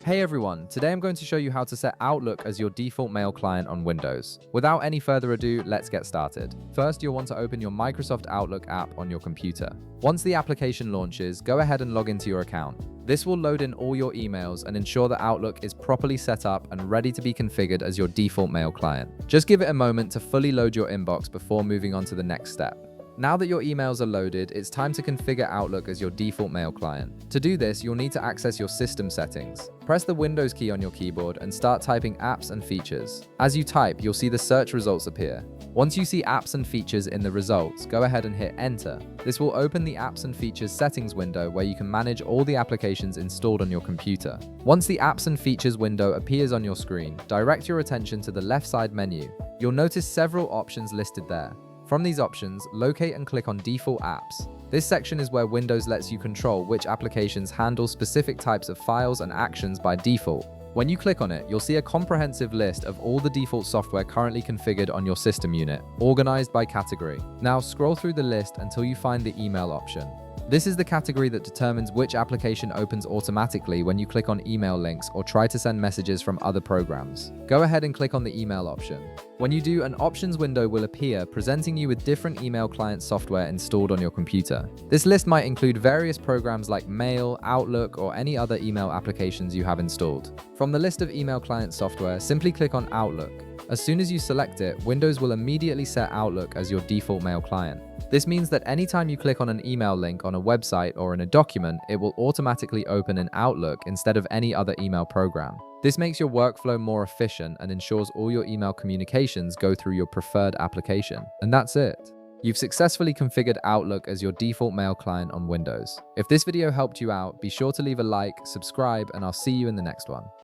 Hey everyone, today I'm going to show you how to set Outlook as your default mail client on Windows. Without any further ado, let's get started. First, you'll want to open your Microsoft Outlook app on your computer. Once the application launches, go ahead and log into your account. This will load in all your emails and ensure that Outlook is properly set up and ready to be configured as your default mail client. Just give it a moment to fully load your inbox before moving on to the next step. Now that your emails are loaded, it's time to configure Outlook as your default mail client. To do this, you'll need to access your system settings. Press the Windows key on your keyboard and start typing apps and features. As you type, you'll see the search results appear. Once you see apps and features in the results, go ahead and hit enter. This will open the apps and features settings window where you can manage all the applications installed on your computer. Once the apps and features window appears on your screen, direct your attention to the left side menu. You'll notice several options listed there. From these options, locate and click on Default Apps. This section is where Windows lets you control which applications handle specific types of files and actions by default. When you click on it, you'll see a comprehensive list of all the default software currently configured on your system unit, organized by category. Now scroll through the list until you find the email option. This is the category that determines which application opens automatically when you click on email links or try to send messages from other programs. Go ahead and click on the email option. When you do, an options window will appear presenting you with different email client software installed on your computer. This list might include various programs like Mail, Outlook, or any other email applications you have installed. From the list of email client software, simply click on Outlook. As soon as you select it, Windows will immediately set Outlook as your default mail client. This means that anytime you click on an email link on a website or in a document, it will automatically open in Outlook instead of any other email program. This makes your workflow more efficient and ensures all your email communications go through your preferred application. And that's it. You've successfully configured Outlook as your default mail client on Windows. If this video helped you out, be sure to leave a like, subscribe, and I'll see you in the next one.